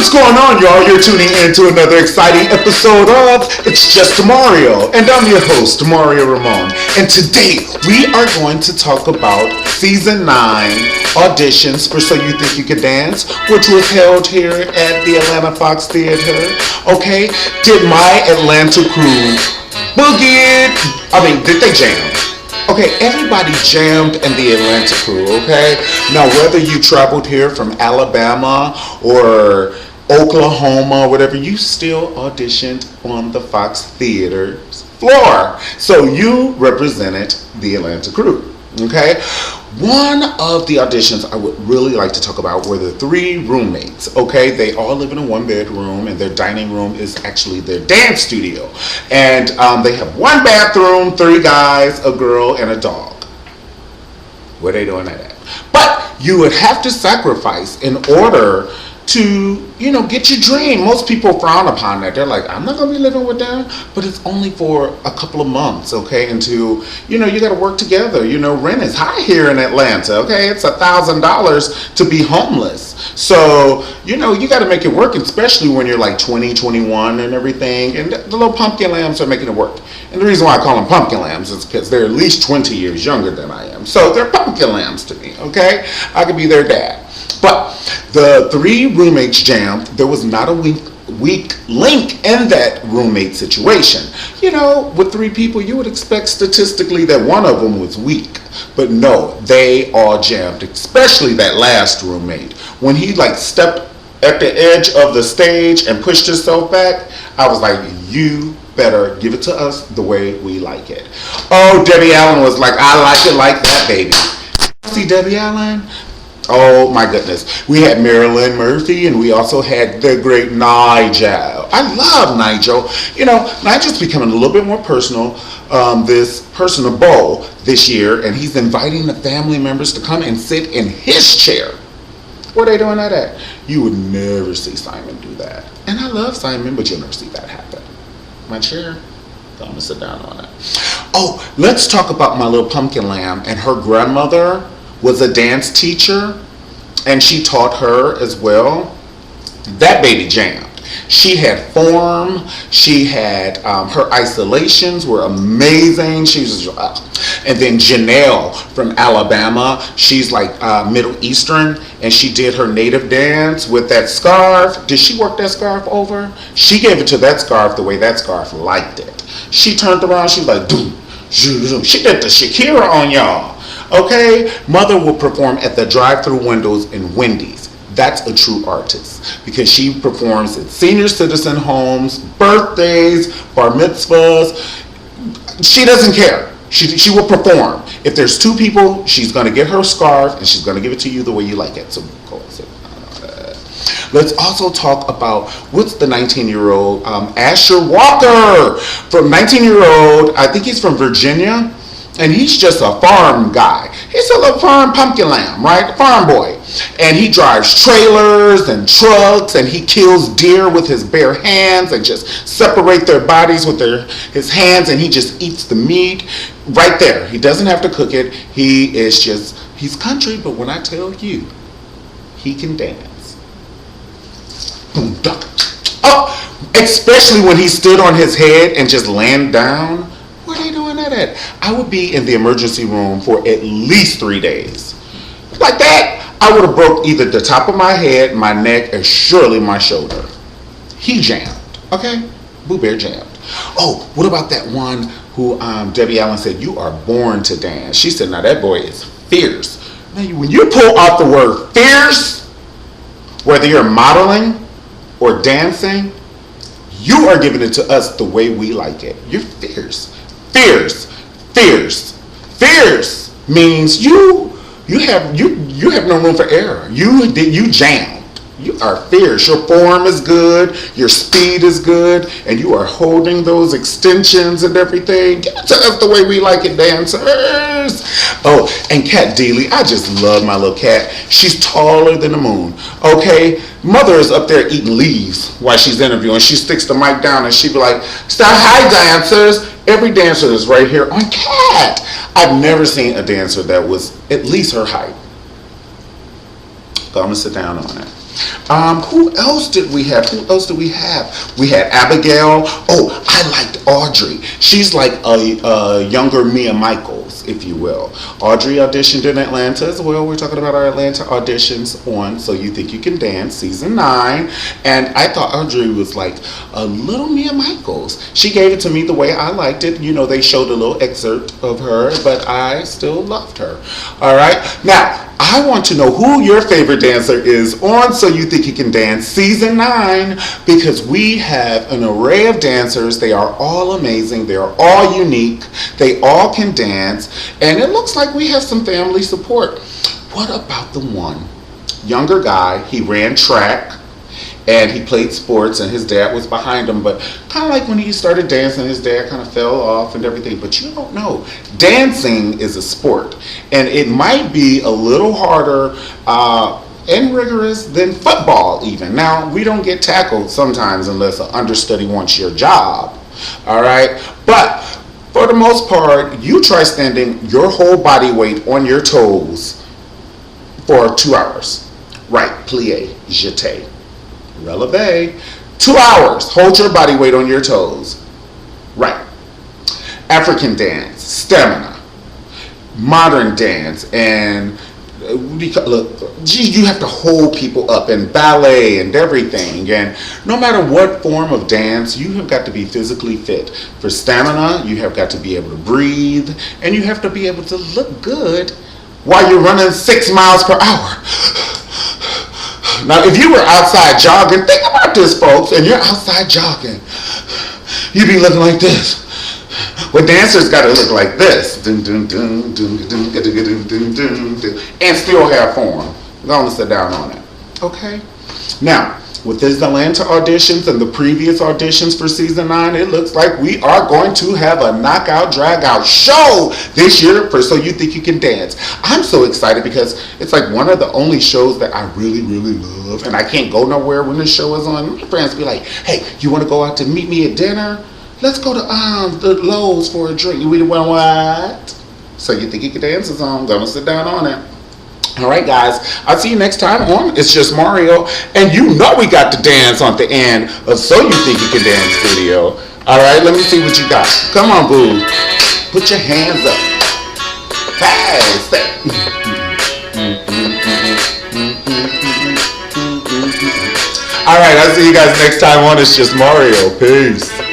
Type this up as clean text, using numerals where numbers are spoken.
What's going on, y'all? You're tuning in to another exciting episode of It's Just Mario, and I'm your host, Mario Ramon. And today we are going to talk about Season 9 Auditions for So You Think You Could Dance, which was held here at the Atlanta Fox Theater. Okay, did my Atlanta crew boogie it? Did they jam? Okay, everybody jammed in the Atlanta crew, okay? Now, whether you traveled here from Alabama or Oklahoma, whatever, you still auditioned on the Fox Theater's floor. So you represented the Atlanta crew, okay? One of the auditions I would really like to talk about were the three roommates, okay? They all live in a one-bedroom, and their dining room is actually their dance studio. And they have one bathroom, 3 guys, a girl, and a dog. Where they doing that at? But you would have to sacrifice in order to, get your dream. Most people frown upon that. They're like, I'm not going to be living with them. But it's only for a couple of months, okay? Until, you got to work together. Rent is high here in Atlanta, okay? It's $1,000 to be homeless. So, you got to make it work, especially when you're like 20, 21 and everything. And the little pumpkin lambs are making it work. And the reason why I call them pumpkin lambs is because they're at least 20 years younger than I am. So they're pumpkin lambs to me, okay? I could be their dad. But the 3 roommates jammed. There was not a weak link in that roommate situation. With 3 people, you would expect statistically that one of them was weak. But no, they all jammed, especially that last roommate. When he stepped at the edge of the stage and pushed himself back, I was like, you better give it to us the way we like it. Oh, Debbie Allen was like, I like it like that, baby. See Debbie Allen? Oh my goodness. We had Marilyn Murphy, and we also had the great Nigel. I love Nigel. Nigel's becoming a little bit more personal, personable this year, and he's inviting the family members to come and sit in his chair. Where are they doing that at? You would never see Simon do that. And I love Simon, but you'll never see that happen. My chair, I'm going to sit down on it. Oh, let's talk about my little pumpkin lamb. And her grandmother was a dance teacher, and she taught her as well. That baby jammed. She had form. She had her isolations were amazing. She was, and then Janelle from Alabama. She's like Middle Eastern, and she did her native dance with that scarf. Did she work that scarf over? She gave it to that scarf the way that scarf liked it. She turned around. She was like, doom, zoom. She did the Shakira on y'all. Okay, Mother will perform at the drive-through windows in Wendy's. That's a true artist because she performs at senior citizen homes, birthdays, bar mitzvahs. She doesn't care. She will perform. If there's 2 people, she's going to get her scarf and she's going to give it to you the way you like it. So go ahead. Let's also talk about what's the 19-year-old Asher Walker from 19-year-old. I think he's from Virginia. And he's just a farm guy. He's a little farm pumpkin lamb, right? Farm boy. And he drives trailers and trucks, and he kills deer with his bare hands and just separate their bodies with his hands, and he just eats the meat right there. He doesn't have to cook it. He's country, but when I tell you, he can dance. Boom, duck. Oh, especially when he stood on his head and just landed down. What are they doing that at? I would be in the emergency room for at least 3 days. Like that, I would have broke either the top of my head, my neck, or surely my shoulder. He jammed, okay? Boo Bear jammed. Oh, what about that one who Debbie Allen said, you are born to dance? She said, now that boy is fierce. Now, when you pull out the word fierce, whether you're modeling or dancing, you are giving it to us the way we like it. You're fierce. Fierce means you have no room for error. You jammed. You are fierce. Your form is good. Your speed is good, and you are holding those extensions and everything. Give it to us the way we like it, dancers. Oh, and Cat Deely, I just love my little cat. She's taller than the moon. Okay, Mother is up there eating leaves while she's interviewing. She sticks the mic down and she be like, "Stop, hi dancers." Every dancer is right here on Cat. I've never seen a dancer that was at least her height. So I'm gonna sit down on it. Who else did we have? Who else did we have? We had Abigail. Oh, I liked Audrey. She's like a younger Mia Michaels, if you will. Audrey auditioned in Atlanta as well. We're talking about our Atlanta auditions on So You Think You Can Dance, season 9. And I thought Audrey was like a little Mia Michaels. She gave it to me the way I liked it. You know, they showed a little excerpt of her, but I still loved her. All right. Now, I want to know who your favorite dancer is on So You Think You Can Dance season 9, because we have an array of dancers. They are all amazing. They are all unique. They all can dance. And it looks like we have some family support. What about the one younger guy? He ran track and he played sports, and his dad was behind him, but kind of like when he started dancing, his dad kind of fell off and everything. But you don't know, dancing is a sport, and it might be a little harder and rigorous than football even. Now, we don't get tackled sometimes unless an understudy wants your job, all right? But for the most part, you try standing your whole body weight on your toes for 2 hours. Right, plie, jeté, releve. 2 hours, hold your body weight on your toes. Right. African dance, stamina, modern dance, and look, you have to hold people up, and ballet and everything. And no matter what form of dance, you have got to be physically fit. For stamina, you have got to be able to breathe, and you have to be able to look good while you're running 6 miles per hour. Now, if you were outside jogging, think about this, folks, and you're outside jogging, you'd be looking like this. Well, dancers got to look like this, and still have form. Go on and sit down on it. Okay? Now, with these Atlanta auditions and the previous auditions for season 9, it looks like we are going to have a knockout, drag-out show this year for So You Think You Can Dance. I'm so excited because it's like one of the only shows that I really, really love, and I can't go nowhere when the show is on. My friends be like, hey, you want to go out to meet me at dinner? Let's go to the Lowe's for a drink. We want what? So You Think You Can Dance is on. Gonna sit down on it. All right, guys. I'll see you next time on It's Just Mario. And you know we got to dance on the end of So You Think You Can Dance video. All right, let me see what you got. Come on, boo. Put your hands up. Fast. All right, I'll see you guys next time on It's Just Mario. Peace.